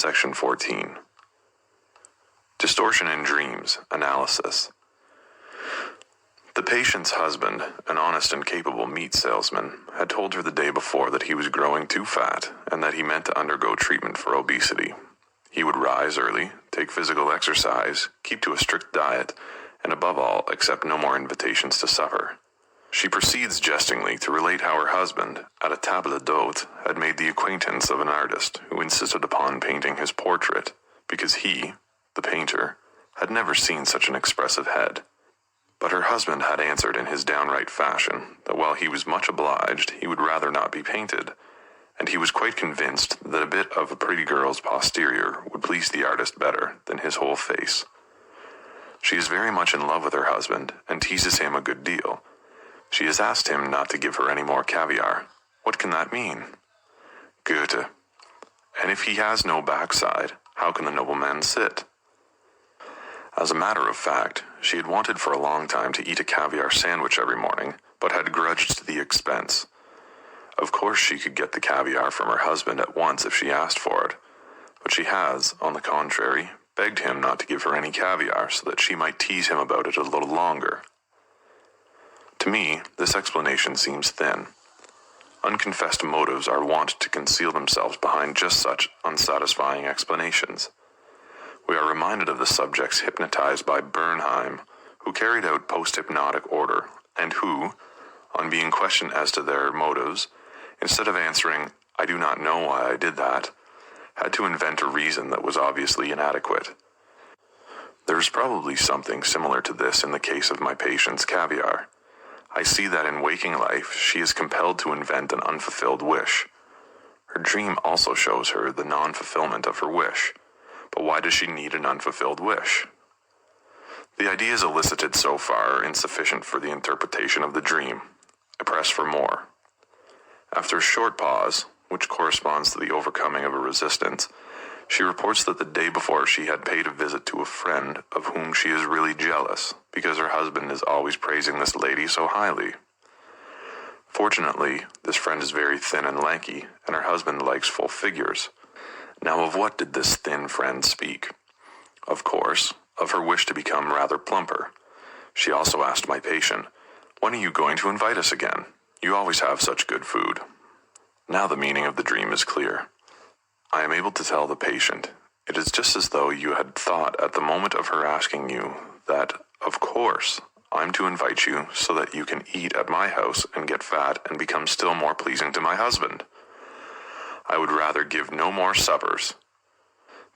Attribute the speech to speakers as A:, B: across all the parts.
A: Section 14. Distortion in Dreams, Analysis. The patient's husband, an honest and capable meat salesman, had told her the day before that he was growing too fat and that he meant to undergo treatment for obesity. He would rise early, take physical exercise, keep to a strict diet, and above all, accept no more invitations to supper. She proceeds jestingly to relate how her husband, at a table d'hôte, had made the acquaintance of an artist who insisted upon painting his portrait, because he, the painter, had never seen such an expressive head. But her husband had answered in his downright fashion that while he was much obliged, he would rather not be painted, and he was quite convinced that a bit of a pretty girl's posterior would please the artist better than his whole face. She is very much in love with her husband and teases him a good deal. She has asked him not to give her any more caviar. What can that mean? Goethe. And if he has no backside, how can the nobleman sit? As a matter of fact, she had wanted for a long time to eat a caviar sandwich every morning, but had grudged the expense. Of course she could get the caviar from her husband at once if she asked for it, but she has, on the contrary, begged him not to give her any caviar so that she might tease him about it a little longer. To me, this explanation seems thin. Unconfessed motives are wont to conceal themselves behind just such unsatisfying explanations. We are reminded of the subjects hypnotized by Bernheim, who carried out post-hypnotic order, and who, on being questioned as to their motives, instead of answering, "I do not know why I did that," had to invent a reason that was obviously inadequate. There is probably something similar to this in the case of my patient's caviar. I see that in waking life she is compelled to invent an unfulfilled wish. Her dream also shows her the non-fulfillment of her wish. But why does she need an unfulfilled wish? The ideas elicited so far are insufficient for the interpretation of the dream. I press for more. After a short pause, which corresponds to the overcoming of a resistance, she reports that the day before she had paid a visit to a friend of whom she is really jealous, because her husband is always praising this lady so highly. Fortunately, this friend is very thin and lanky, and her husband likes full figures. Now of what did this thin friend speak? Of course, of her wish to become rather plumper. She also asked my patient, "When are you going to invite us again? You always have such good food." Now the meaning of the dream is clear. I am able to tell the patient, it is just as though you had thought at the moment of her asking you that, of course, I'm to invite you so that you can eat at my house and get fat and become still more pleasing to my husband. I would rather give no more suppers.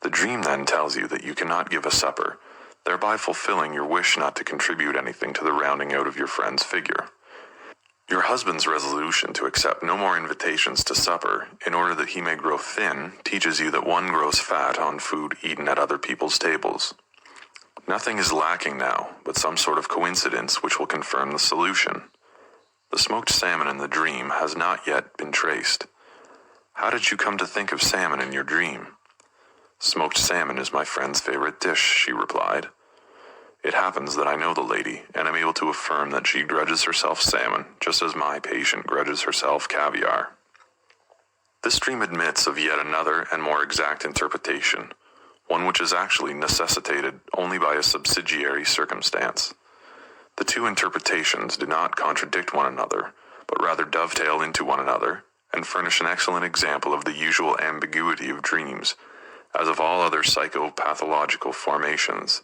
A: The dream then tells you that you cannot give a supper, thereby fulfilling your wish not to contribute anything to the rounding out of your friend's figure. Your husband's resolution to accept no more invitations to supper in order that he may grow thin teaches you that one grows fat on food eaten at other people's tables. Nothing is lacking now but some sort of coincidence which will confirm the solution. The smoked salmon in the dream has not yet been traced. How did you come to think of salmon in your dream? Smoked salmon is my friend's favorite dish, she replied. It happens that I know the lady, and am able to affirm that she grudges herself salmon, just as my patient grudges herself caviar. This dream admits of yet another and more exact interpretation, one which is actually necessitated only by a subsidiary circumstance. The two interpretations do not contradict one another, but rather dovetail into one another, and furnish an excellent example of the usual ambiguity of dreams, as of all other psychopathological formations.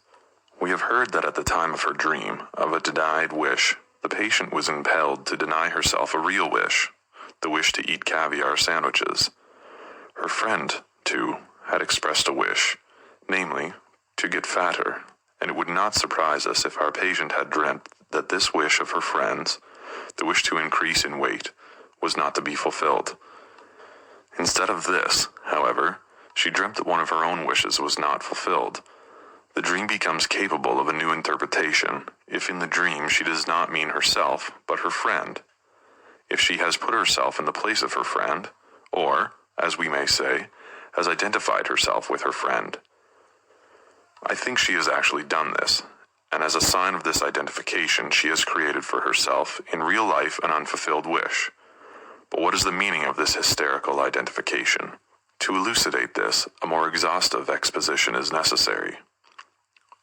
A: We have heard that at the time of her dream, of a denied wish, the patient was impelled to deny herself a real wish, the wish to eat caviar sandwiches. Her friend, too, had expressed a wish, namely, to get fatter, and it would not surprise us if our patient had dreamt that this wish of her friend's, the wish to increase in weight, was not to be fulfilled. Instead of this, however, she dreamt that one of her own wishes was not fulfilled. The dream becomes capable of a new interpretation if in the dream she does not mean herself, but her friend. If she has put herself in the place of her friend, or, as we may say, has identified herself with her friend. I think she has actually done this, and as a sign of this identification she has created for herself in real life an unfulfilled wish. But what is the meaning of this hysterical identification? To elucidate this, a more exhaustive exposition is necessary.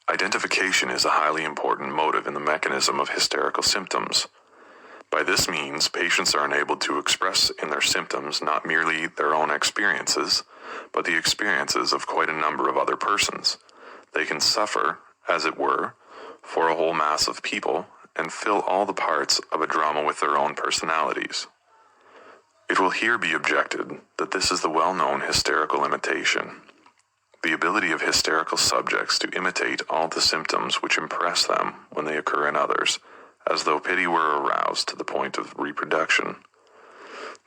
A: Identification is a highly important motive in the mechanism of hysterical symptoms. By this means, patients are enabled to express in their symptoms not merely their own experiences, but the experiences of quite a number of other persons. They can suffer, as it were, for a whole mass of people, and fill all the parts of a drama with their own personalities. It will here be objected that this is the well-known hysterical imitation, the ability of hysterical subjects to imitate all the symptoms which impress them when they occur in others, as though pity were aroused to the point of reproduction.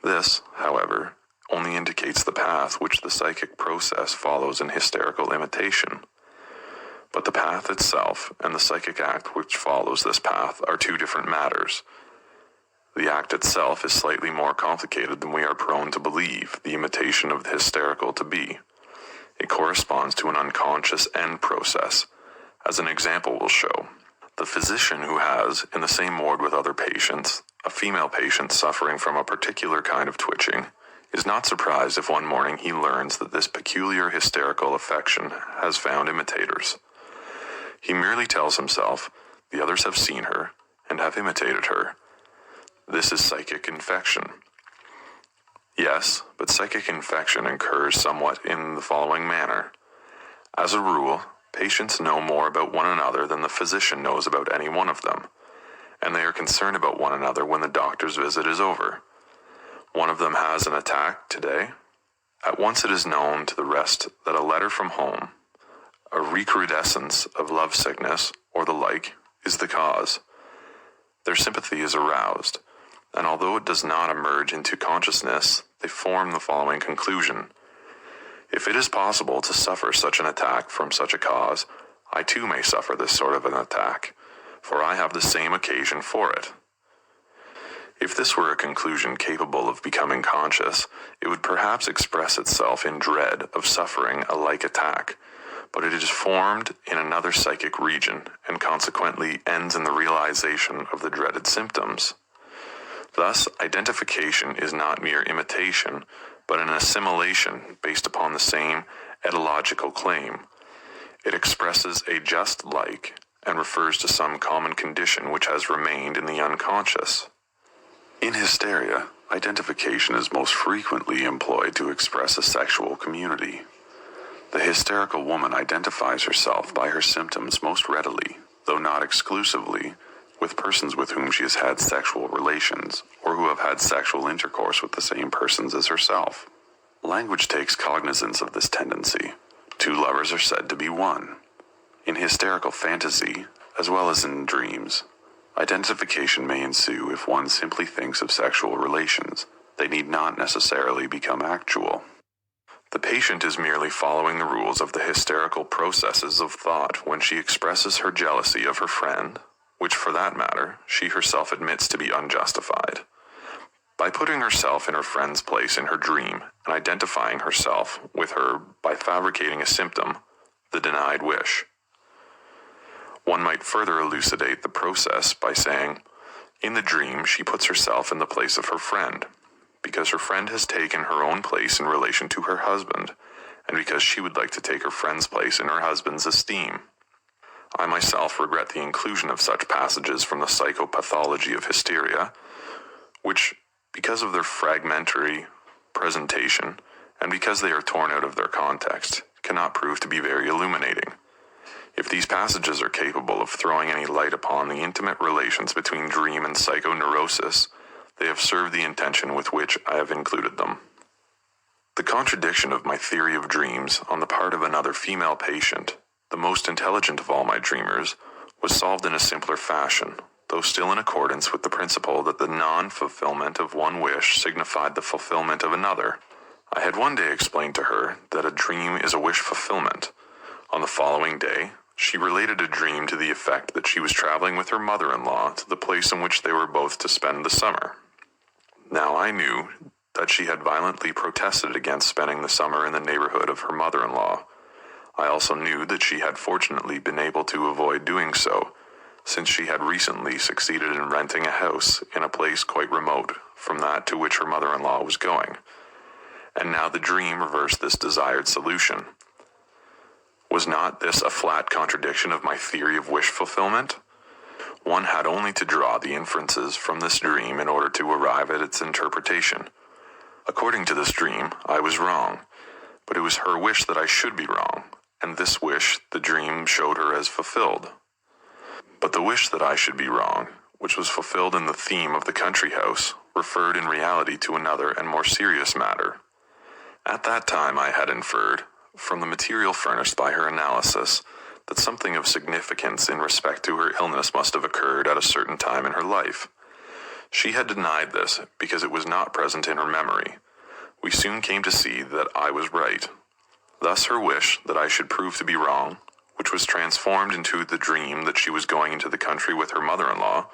A: This, however, only indicates the path which the psychic process follows in hysterical imitation. But the path itself and the psychic act which follows this path are two different matters. The act itself is slightly more complicated than we are prone to believe the imitation of the hysterical to be. It corresponds to an unconscious end process, as an example will show. The physician who has, in the same ward with other patients, a female patient suffering from a particular kind of twitching, is not surprised if one morning he learns that this peculiar hysterical affection has found imitators. He merely tells himself, the others have seen her and have imitated her. This is psychic infection. Yes, but psychic infection occurs somewhat in the following manner. As a rule, patients know more about one another than the physician knows about any one of them, and they are concerned about one another when the doctor's visit is over. One of them has an attack today. At once it is known to the rest that a letter from home, a recrudescence of lovesickness, or the like, is the cause. Their sympathy is aroused, and although it does not emerge into consciousness, they form the following conclusion. If it is possible to suffer such an attack from such a cause, I too may suffer this sort of an attack, for I have the same occasion for it. If this were a conclusion capable of becoming conscious, it would perhaps express itself in dread of suffering a like attack, but it is formed in another psychic region, and consequently ends in the realization of the dreaded symptoms. Thus, identification is not mere imitation, but an assimilation based upon the same etological claim. It expresses a just like, and refers to some common condition which has remained in the unconscious. In hysteria, identification is most frequently employed to express a sexual community. The hysterical woman identifies herself by her symptoms most readily, though not exclusively, with persons with whom she has had sexual relations, or who have had sexual intercourse with the same persons as herself. Language takes cognizance of this tendency. Two lovers are said to be one. In hysterical fantasy, as well as in dreams, identification may ensue if one simply thinks of sexual relations. They need not necessarily become actual. The patient is merely following the rules of the hysterical processes of thought when she expresses her jealousy of her friend, which for that matter, she herself admits to be unjustified. By putting herself in her friend's place in her dream and identifying herself with her by fabricating a symptom, the denied wish. One might further elucidate the process by saying, in the dream she puts herself in the place of her friend, because her friend has taken her own place in relation to her husband, and because she would like to take her friend's place in her husband's esteem. I myself regret the inclusion of such passages from the psychopathology of hysteria, which, because of their fragmentary presentation, and because they are torn out of their context, cannot prove to be very illuminating. If these passages are capable of throwing any light upon the intimate relations between dream and psychoneurosis, they have served the intention with which I have included them. The contradiction of my theory of dreams on the part of another female patient, the most intelligent of all my dreamers, was solved in a simpler fashion, though still in accordance with the principle that the non-fulfillment of one wish signified the fulfillment of another. I had one day explained to her that a dream is a wish fulfillment. On the following day, she related a dream to the effect that she was traveling with her mother-in-law to the place in which they were both to spend the summer. Now I knew that she had violently protested against spending the summer in the neighborhood of her mother-in-law. I also knew that she had fortunately been able to avoid doing so, since she had recently succeeded in renting a house in a place quite remote from that to which her mother-in-law was going, and now the dream reversed this desired solution. Was not this a flat contradiction of my theory of wish fulfillment? One had only to draw the inferences from this dream in order to arrive at its interpretation. According to this dream, I was wrong, but it was her wish that I should be wrong, and this wish the dream showed her as fulfilled. But the wish that I should be wrong, which was fulfilled in the theme of the country house, referred in reality to another and more serious matter. At that time I had inferred, from the material furnished by her analysis, that something of significance in respect to her illness must have occurred at a certain time in her life. She had denied this because it was not present in her memory. We soon came to see that I was right. Thus her wish that I should prove to be wrong, which was transformed into the dream that she was going into the country with her mother-in-law,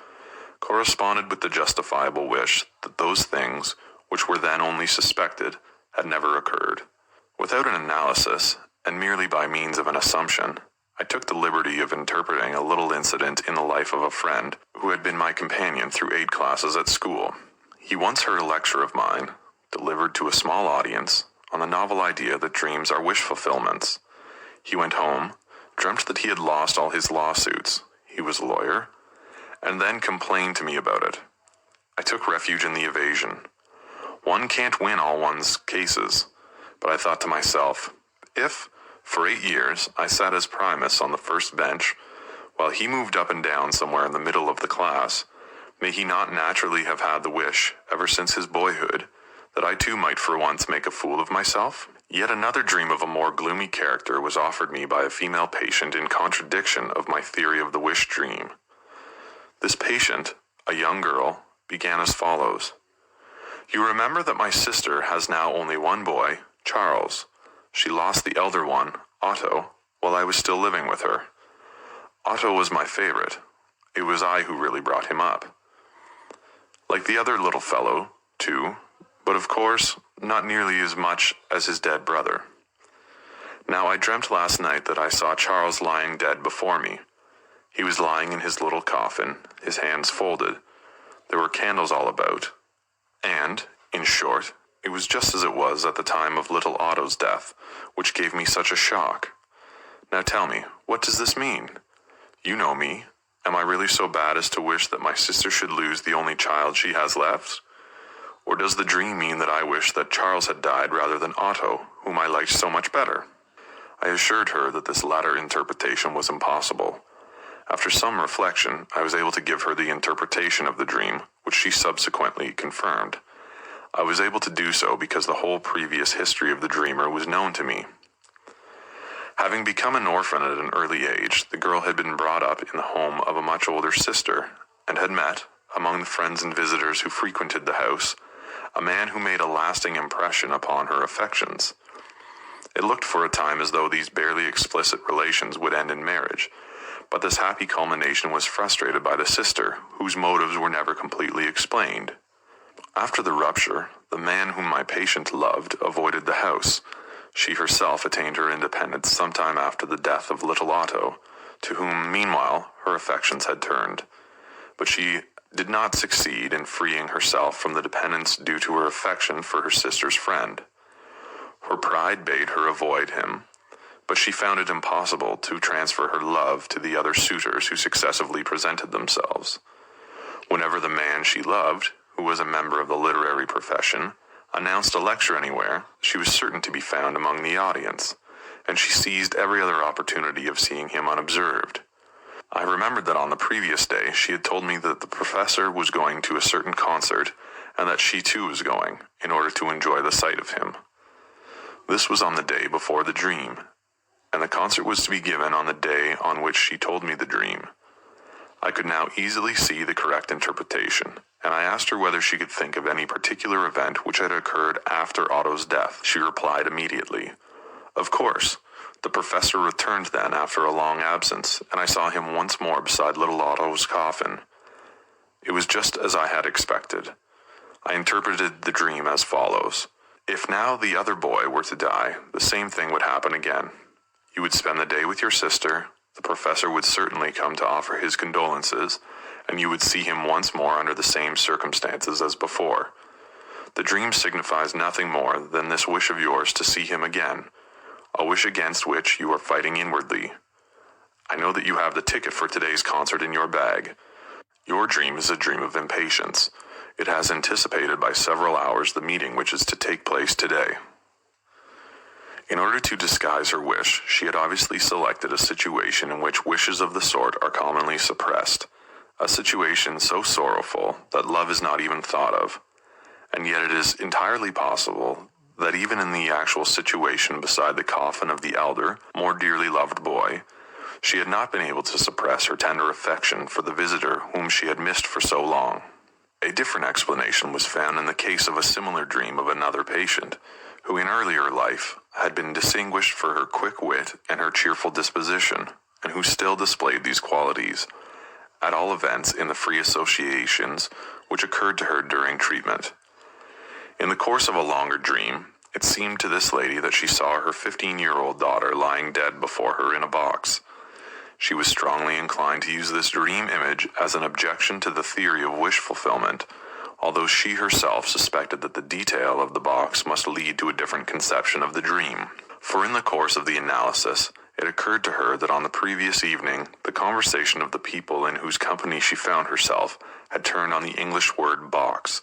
A: corresponded with the justifiable wish that those things, which were then only suspected, had never occurred. Without an analysis, and merely by means of an assumption, I took the liberty of interpreting a little incident in the life of a friend who had been my companion through 8 classes at school. He once heard a lecture of mine, delivered to a small audience, on the novel idea that dreams are wish fulfillments. He went home, dreamt that he had lost all his lawsuits, he was a lawyer, and then complained to me about it. I took refuge in the evasion. One can't win all one's cases, but I thought to myself, if, for 8 years, I sat as primus on the first bench, while he moved up and down somewhere in the middle of the class, may he not naturally have had the wish, ever since his boyhood, that I too might for once make a fool of myself? Yet another dream of a more gloomy character was offered me by a female patient in contradiction of my theory of the wish dream. This patient, a young girl, began as follows. You remember that my sister has now only one boy, Charles. She lost the elder one, Otto, while I was still living with her. Otto was my favorite. It was I who really brought him up. Like the other little fellow, too, but of course, not nearly as much as his dead brother. Now I dreamt last night that I saw Charles lying dead before me. He was lying in his little coffin, his hands folded. There were candles all about. And, in short, it was just as it was at the time of little Otto's death, which gave me such a shock. Now tell me, what does this mean? You know me. Am I really so bad as to wish that my sister should lose the only child she has left? Or does the dream mean that I wish that Charles had died rather than Otto, whom I liked so much better? I assured her that this latter interpretation was impossible. After some reflection, I was able to give her the interpretation of the dream, which she subsequently confirmed. I was able to do so because the whole previous history of the dreamer was known to me. Having become an orphan at an early age, the girl had been brought up in the home of a much older sister, and had met, among the friends and visitors who frequented the house, a man who made a lasting impression upon her affections. It looked for a time as though these barely explicit relations would end in marriage, but this happy culmination was frustrated by the sister, whose motives were never completely explained. After the rupture, the man whom my patient loved avoided the house. She herself attained her independence sometime after the death of little Otto, to whom, meanwhile, her affections had turned. But she did not succeed in freeing herself from the dependence due to her affection for her sister's friend. Her pride bade her avoid him, but she found it impossible to transfer her love to the other suitors who successively presented themselves. Whenever the man she loved, who was a member of the literary profession, announced a lecture anywhere, she was certain to be found among the audience, and she seized every other opportunity of seeing him unobserved. I remembered that on the previous day she had told me that the professor was going to a certain concert, and that she too was going, in order to enjoy the sight of him. This was on the day before the dream, and the concert was to be given on the day on which she told me the dream. I could now easily see the correct interpretation, and I asked her whether she could think of any particular event which had occurred after Otto's death. She replied immediately, "Of course. The professor returned then after a long absence, and I saw him once more beside little Otto's coffin. It was just as I had expected. I interpreted the dream as follows. If now the other boy were to die, the same thing would happen again. You would spend the day with your sister, the professor would certainly come to offer his condolences, and you would see him once more under the same circumstances as before. The dream signifies nothing more than this wish of yours to see him again, a wish against which you are fighting inwardly. I know that you have the ticket for today's concert in your bag. Your dream is a dream of impatience. It has anticipated by several hours the meeting which is to take place today. In order to disguise her wish, she had obviously selected a situation in which wishes of the sort are commonly suppressed, a situation so sorrowful that love is not even thought of. And yet it is entirely possible that even in the actual situation beside the coffin of the elder, more dearly loved boy, she had not been able to suppress her tender affection for the visitor whom she had missed for so long. A different explanation was found in the case of a similar dream of another patient, who in earlier life had been distinguished for her quick wit and her cheerful disposition, and who still displayed these qualities, at all events in the free associations which occurred to her during treatment. In the course of a longer dream, it seemed to this lady that she saw her 15-year-old daughter lying dead before her in a box. She was strongly inclined to use this dream image as an objection to the theory of wish fulfillment, although she herself suspected that the detail of the box must lead to a different conception of the dream. For in the course of the analysis, it occurred to her that on the previous evening, the conversation of the people in whose company she found herself had turned on the English word box,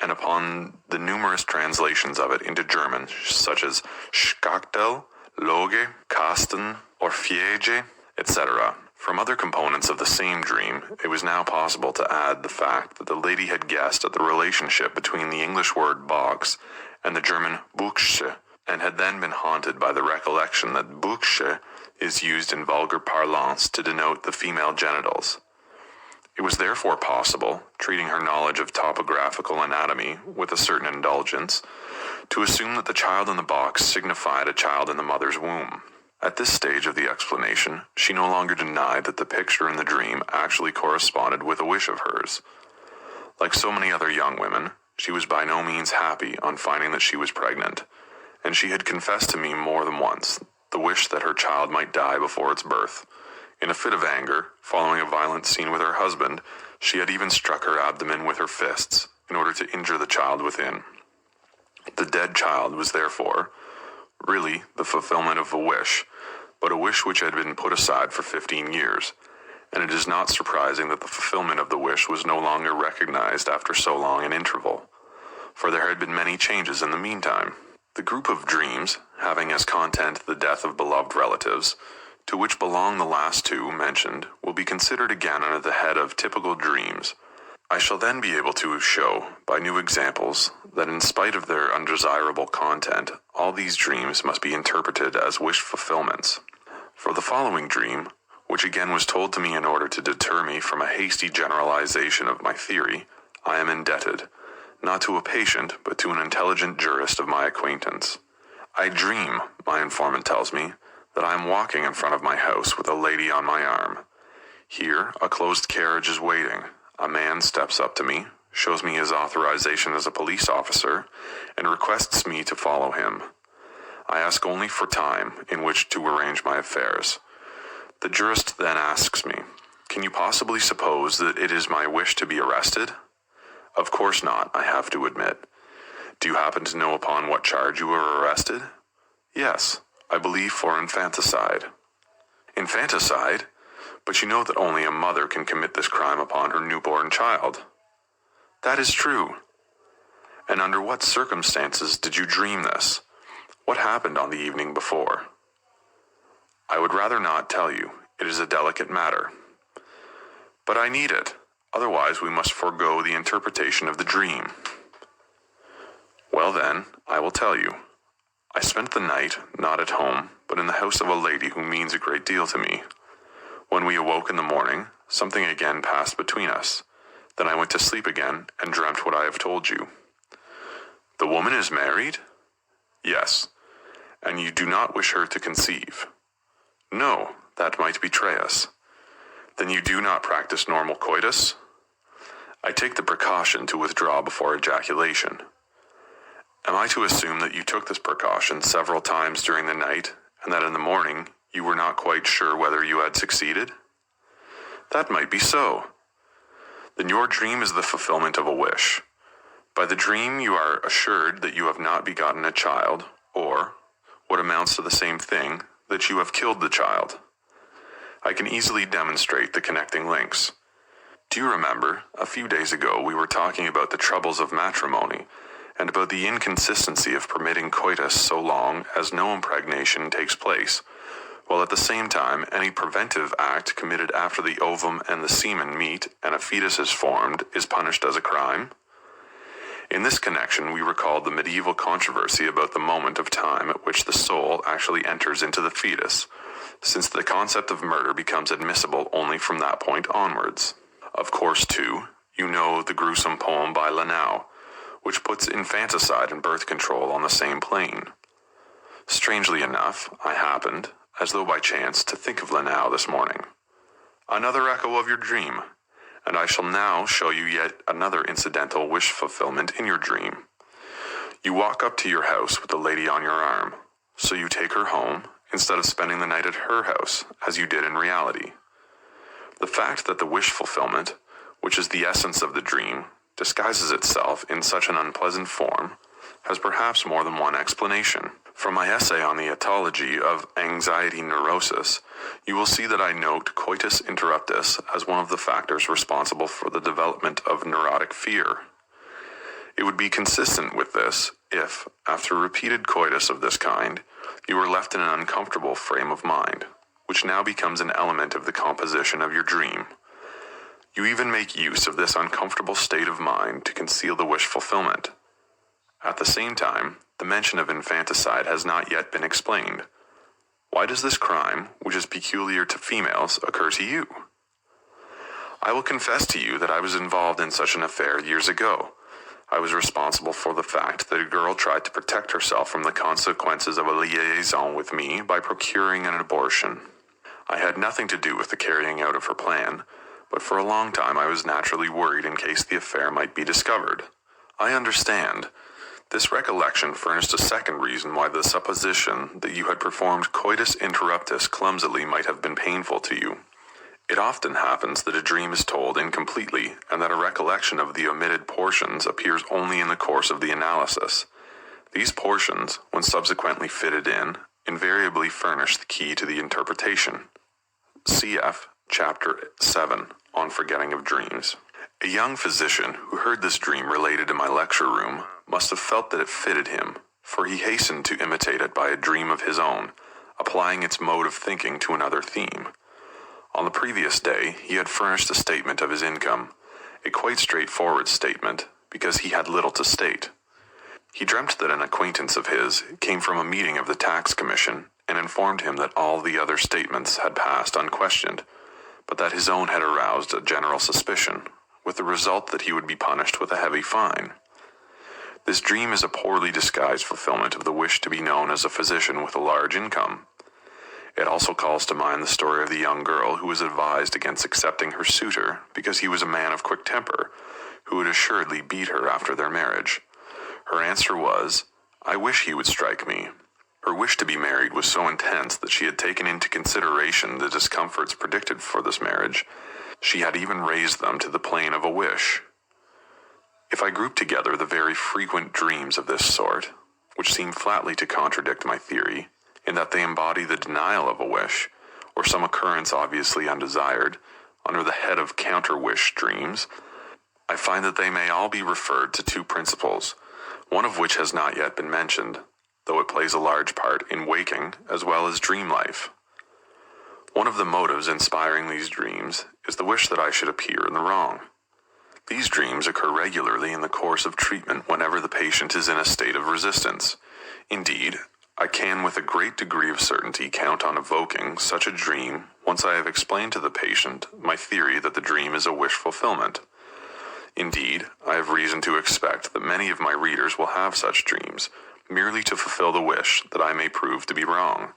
A: and upon the numerous translations of it into German, such as Schachtel, Loge, Kasten, or Fiege, etc. From other components of the same dream, it was now possible to add the fact that the lady had guessed at the relationship between the English word box and the German Buchse, and had then been haunted by the recollection that Buchse is used in vulgar parlance to denote the female genitals. It was therefore possible, treating her knowledge of topographical anatomy with a certain indulgence, to assume that the child in the box signified a child in the mother's womb. At this stage of the explanation, she no longer denied that the picture in the dream actually corresponded with a wish of hers. Like so many other young women, she was by no means happy on finding that she was pregnant, and she had confessed to me more than once the wish that her child might die before its birth. In a fit of anger, following a violent scene with her husband, she had even struck her abdomen with her fists in order to injure the child within. The dead child was therefore really the fulfillment of a wish, but a wish which had been put aside for 15 years, and it is not surprising that the fulfillment of the wish was no longer recognized after so long an interval, for there had been many changes in the meantime. The group of dreams, having as content the death of beloved relatives, to which belong the last two mentioned, will be considered again under the head of typical dreams. I shall then be able to show, by new examples, that in spite of their undesirable content, all these dreams must be interpreted as wish fulfillments. For the following dream, which again was told to me in order to deter me from a hasty generalization of my theory, I am indebted, not to a patient, but to an intelligent jurist of my acquaintance. I dream, my informant tells me, that I am walking in front of my house with a lady on my arm. Here, a closed carriage is waiting. A man steps up to me, shows me his authorization as a police officer, and requests me to follow him. I ask only for time in which to arrange my affairs. The jurist then asks me, "Can you possibly suppose that it is my wish to be arrested?" Of course not, I have to admit. Do you happen to know upon what charge you were arrested? Yes, I believe for infanticide. Infanticide? But you know that only a mother can commit this crime upon her newborn child. That is true. And under what circumstances did you dream this? What happened on the evening before? I would rather not tell you. It is a delicate matter. But I need it. Otherwise we must forego the interpretation of the dream. Well then, I will tell you. I spent the night, not at home, but in the house of a lady who means a great deal to me. When we awoke in the morning, something again passed between us. Then I went to sleep again and dreamt what I have told you. The woman is married? Yes. And you do not wish her to conceive? No, that might betray us. Then you do not practice normal coitus? I take the precaution to withdraw before ejaculation. Am I to assume that you took this precaution several times during the night, and that in the morning you were not quite sure whether you had succeeded? That might be so. Then your dream is the fulfillment of a wish. By the dream, you are assured that you have not begotten a child, or, what amounts to the same thing, that you have killed the child. I can easily demonstrate the connecting links. Do you remember, a few days ago we were talking about the troubles of matrimony, and about the inconsistency of permitting coitus so long as no impregnation takes place, while at the same time any preventive act committed after the ovum and the semen meet and a fetus is formed is punished as a crime? In this connection, we recalled the medieval controversy about the moment of time at which the soul actually enters into the fetus, since the concept of murder becomes admissible only from that point onwards. Of course, too, you know the gruesome poem by Lanau, which puts infanticide and birth control on the same plane. Strangely enough, I happened, as though by chance, to think of Lanau this morning. Another echo of your dream. And I shall now show you yet another incidental wish fulfillment in your dream. You walk up to your house with the lady on your arm, so you take her home instead of spending the night at her house, as you did in reality. The fact that the wish fulfillment, which is the essence of the dream, disguises itself in such an unpleasant form, has perhaps more than one explanation. From my essay on the etiology of anxiety neurosis, you will see that I note coitus interruptus as one of the factors responsible for the development of neurotic fear. It would be consistent with this if, after repeated coitus of this kind, you were left in an uncomfortable frame of mind, which now becomes an element of the composition of your dream. You even make use of this uncomfortable state of mind to conceal the wish fulfillment. At the same time, the mention of infanticide has not yet been explained. Why does this crime, which is peculiar to females, occur to you? I will confess to you that I was involved in such an affair years ago. I was responsible for the fact that a girl tried to protect herself from the consequences of a liaison with me by procuring an abortion. I had nothing to do with the carrying out of her plan, but for a long time I was naturally worried in case the affair might be discovered. I understand. This recollection furnished a second reason why the supposition that you had performed coitus interruptus clumsily might have been painful to you. It often happens that a dream is told incompletely, and that a recollection of the omitted portions appears only in the course of the analysis. These portions, when subsequently fitted in, invariably furnish the key to the interpretation. Cf. Chapter 7, on Forgetting of Dreams. A young physician who heard this dream related in my lecture room must have felt that it fitted him, for he hastened to imitate it by a dream of his own, applying its mode of thinking to another theme. On the previous day, he had furnished a statement of his income, a quite straightforward statement, because he had little to state. He dreamt that an acquaintance of his came from a meeting of the tax commission and informed him that all the other statements had passed unquestioned, but that his own had aroused a general suspicion, with the result that he would be punished with a heavy fine. This dream is a poorly disguised fulfillment of the wish to be known as a physician with a large income. It also calls to mind the story of the young girl who was advised against accepting her suitor because he was a man of quick temper, who would assuredly beat her after their marriage. Her answer was, "I wish he would strike me." Her wish to be married was so intense that she had taken into consideration the discomforts predicted for this marriage. She had even raised them to the plane of a wish. If I group together the very frequent dreams of this sort, which seem flatly to contradict my theory, in that they embody the denial of a wish, or some occurrence obviously undesired, under the head of counter-wish dreams, I find that they may all be referred to two principles, one of which has not yet been mentioned, though it plays a large part in waking as well as dream life. One of the motives inspiring these dreams is the wish that I should appear in the wrong. These dreams occur regularly in the course of treatment whenever the patient is in a state of resistance. Indeed, I can with a great degree of certainty count on evoking such a dream once I have explained to the patient my theory that the dream is a wish fulfillment. Indeed, I have reason to expect that many of my readers will have such dreams, merely to fulfill the wish that I may prove to be wrong.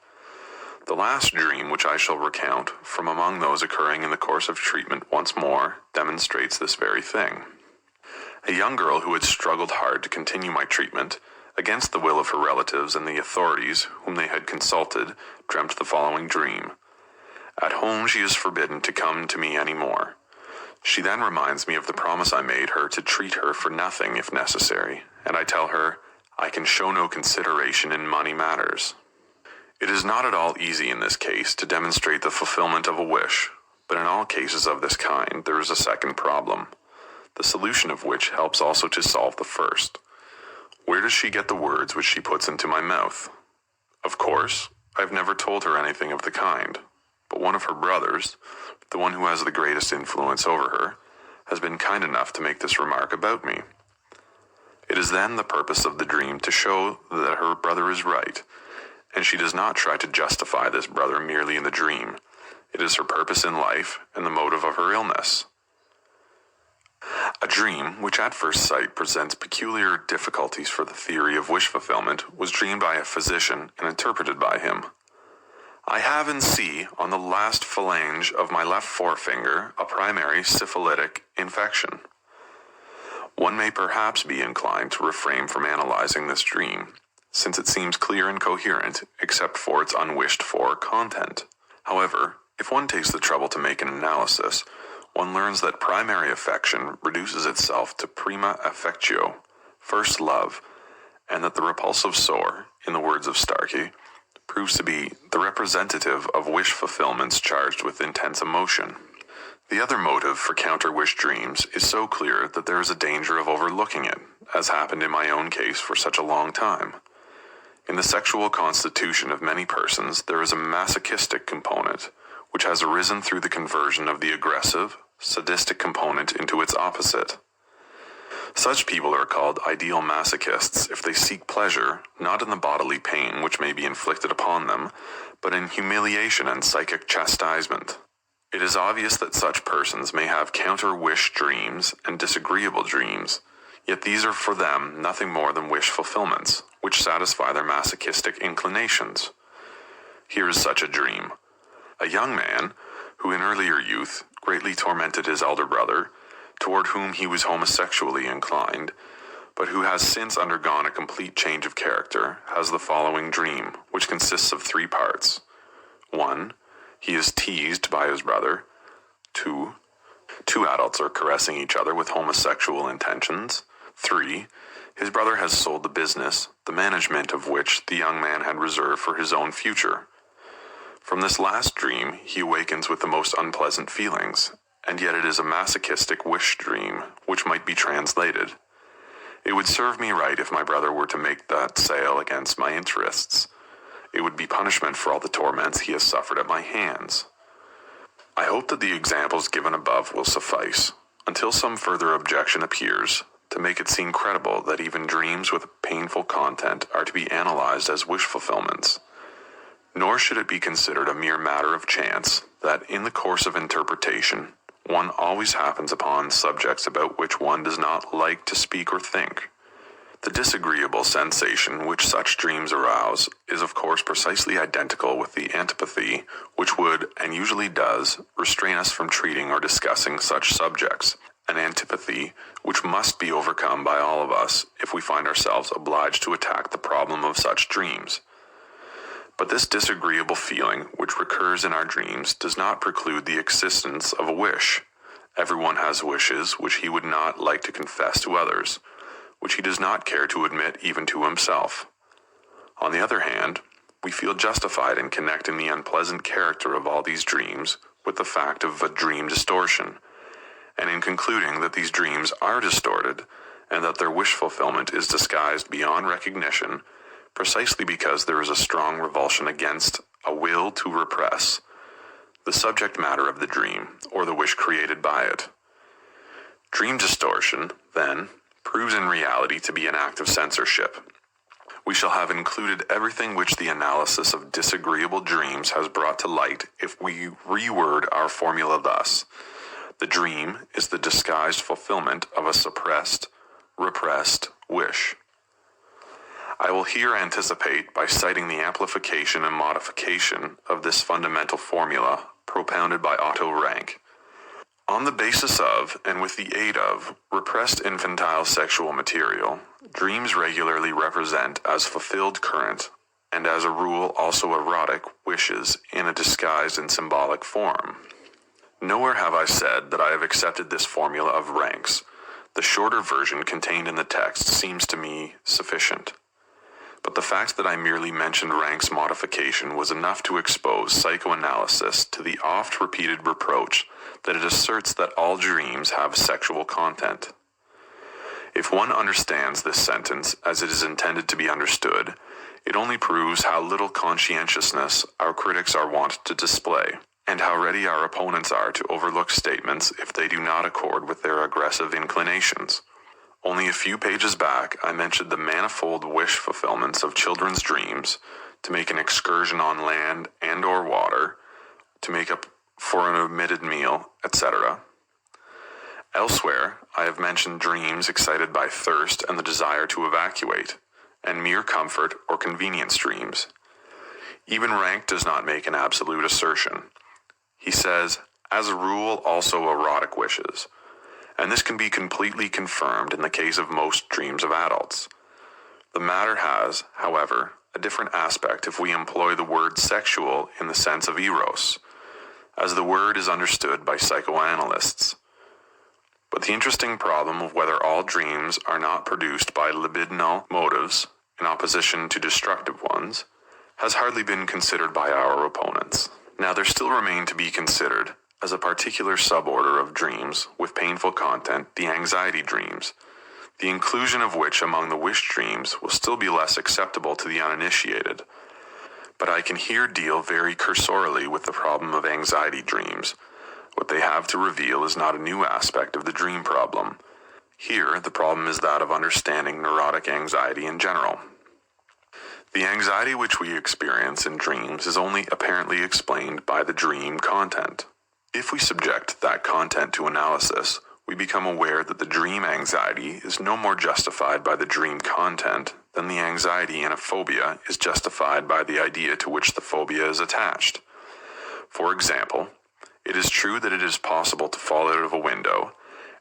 A: The last dream which I shall recount, from among those occurring in the course of treatment once more, demonstrates this very thing. A young girl who had struggled hard to continue my treatment, against the will of her relatives and the authorities whom they had consulted, dreamt the following dream. At home she is forbidden to come to me any more. She then reminds me of the promise I made her to treat her for nothing if necessary, and I tell her I can show no consideration in money matters. It is not at all easy in this case to demonstrate the fulfillment of a wish, but in all cases of this kind there is a second problem, the solution of which helps also to solve the first. Where does she get the words which she puts into my mouth? Of course, I've never told her anything of the kind, but one of her brothers, the one who has the greatest influence over her, has been kind enough to make this remark about me. It is then the purpose of the dream to show that her brother is right, and she does not try to justify this brother merely in the dream. It is her purpose in life and the motive of her illness. A dream, which at first sight presents peculiar difficulties for the theory of wish fulfillment, was dreamed by a physician and interpreted by him. I have and see on the last phalange of my left forefinger a primary syphilitic infection. One may perhaps be inclined to refrain from analyzing this dream, since it seems clear and coherent, except for its unwished-for content. However, if one takes the trouble to make an analysis, one learns that primary affection reduces itself to prima affectio, first love, and that the repulsive sore, in the words of Starkey, proves to be the representative of wish fulfillments charged with intense emotion. The other motive for counter-wish dreams is so clear that there is a danger of overlooking it, as happened in my own case for such a long time. In the sexual constitution of many persons, there is a masochistic component, which has arisen through the conversion of the aggressive, sadistic component into its opposite. Such people are called ideal masochists if they seek pleasure, not in the bodily pain which may be inflicted upon them, but in humiliation and psychic chastisement. It is obvious that such persons may have counter-wish dreams and disagreeable dreams, yet these are for them nothing more than wish fulfillments, which satisfy their masochistic inclinations. Here is such a dream. A young man, who in earlier youth greatly tormented his elder brother, toward whom he was homosexually inclined, but who has since undergone a complete change of character, has the following dream, which consists of 3 parts. 1. He is teased by his brother. 2. 2 adults are caressing each other with homosexual intentions. 3. His brother has sold the business, the management of which the young man had reserved for his own future. From this last dream, he awakens with the most unpleasant feelings, and yet it is a masochistic wish dream, which might be translated. It would serve me right if my brother were to make that sale against my interests. It would be punishment for all the torments he has suffered at my hands. I hope that the examples given above will suffice, until some further objection appears, to make it seem credible that even dreams with painful content are to be analyzed as wish fulfillments. Nor should it be considered a mere matter of chance that, in the course of interpretation, one always happens upon subjects about which one does not like to speak or think. The disagreeable sensation which such dreams arouse is of course precisely identical with the antipathy which would, and usually does, restrain us from treating or discussing such subjects, an antipathy which must be overcome by all of us if we find ourselves obliged to attack the problem of such dreams. But this disagreeable feeling which recurs in our dreams does not preclude the existence of a wish. Everyone has wishes which he would not like to confess to others, which he does not care to admit even to himself. On the other hand, we feel justified in connecting the unpleasant character of all these dreams with the fact of a dream distortion, and in concluding that these dreams are distorted, and that their wish fulfillment is disguised beyond recognition, precisely because there is a strong revulsion against a will to repress the subject matter of the dream, or the wish created by it. Dream distortion, then, proves in reality to be an act of censorship. We shall have included everything which the analysis of disagreeable dreams has brought to light if we reword our formula thus: the dream is the disguised fulfillment of a suppressed, repressed wish. I will here anticipate by citing the amplification and modification of this fundamental formula propounded by Otto Rank. On the basis of, and with the aid of, repressed infantile sexual material, dreams regularly represent as fulfilled current, and as a rule also erotic, wishes in a disguised and symbolic form. Nowhere have I said that I have accepted this formula of ranks. The shorter version contained in the text seems to me sufficient. But the fact that I merely mentioned Ranks' modification was enough to expose psychoanalysis to the oft-repeated reproach that it asserts that all dreams have sexual content. If one understands this sentence as it is intended to be understood, it only proves how little conscientiousness our critics are wont to display, and how ready our opponents are to overlook statements if they do not accord with their aggressive inclinations. Only a few pages back, I mentioned the manifold wish fulfillments of children's dreams to make an excursion on land and or water, to make up for an omitted meal, etc. Elsewhere, I have mentioned dreams excited by thirst and the desire to evacuate, and mere comfort or convenience dreams. Even Rank does not make an absolute assertion. He says, as a rule, also erotic wishes, and this can be completely confirmed in the case of most dreams of adults. The matter has, however, a different aspect if we employ the word sexual in the sense of eros, as the word is understood by psychoanalysts. But the interesting problem of whether all dreams are not produced by libidinal motives in opposition to destructive ones has hardly been considered by our opponents. Now there still remain to be considered, as a particular suborder of dreams with painful content, the anxiety dreams, the inclusion of which among the wish dreams will still be less acceptable to the uninitiated. But I can here deal very cursorily with the problem of anxiety dreams. What they have to reveal is not a new aspect of the dream problem. Here, the problem is that of understanding neurotic anxiety in general. The anxiety which we experience in dreams is only apparently explained by the dream content. If we subject that content to analysis, we become aware that the dream anxiety is no more justified by the dream content than the anxiety in a phobia is justified by the idea to which the phobia is attached. For example, it is true that it is possible to fall out of a window,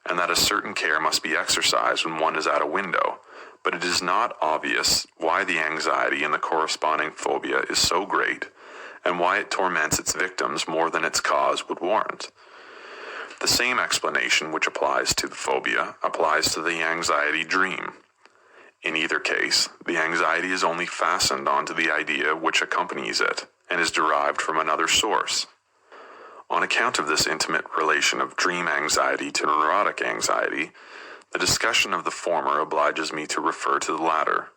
A: and that a certain care must be exercised when one is at a window, but it is not obvious why the anxiety in the corresponding phobia is so great, and why it torments its victims more than its cause would warrant. The same explanation which applies to the phobia applies to the anxiety dream. In either case, the anxiety is only fastened onto the idea which accompanies it, and is derived from another source. On account of this intimate relation of dream anxiety to neurotic anxiety, the discussion of the former obliges me to refer to the latter.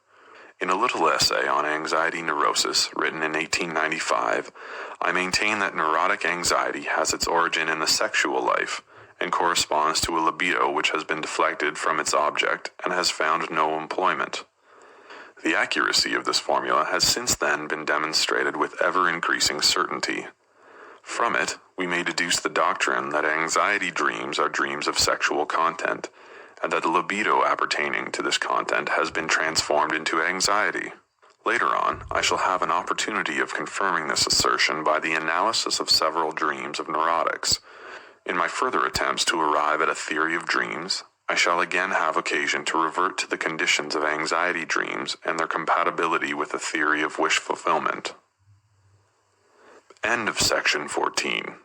A: In a little essay on anxiety neurosis, written in 1895, I maintain that neurotic anxiety has its origin in the sexual life, and corresponds to a libido which has been deflected from its object and has found no employment. The accuracy of this formula has since then been demonstrated with ever-increasing certainty. From it, we may deduce the doctrine that anxiety dreams are dreams of sexual content, and that the libido appertaining to this content has been transformed into anxiety. Later on, I shall have an opportunity of confirming this assertion by the analysis of several dreams of neurotics. In my further attempts to arrive at a theory of dreams, I shall again have occasion to revert to the conditions of anxiety dreams and their compatibility with the theory of wish fulfillment. End of section 14.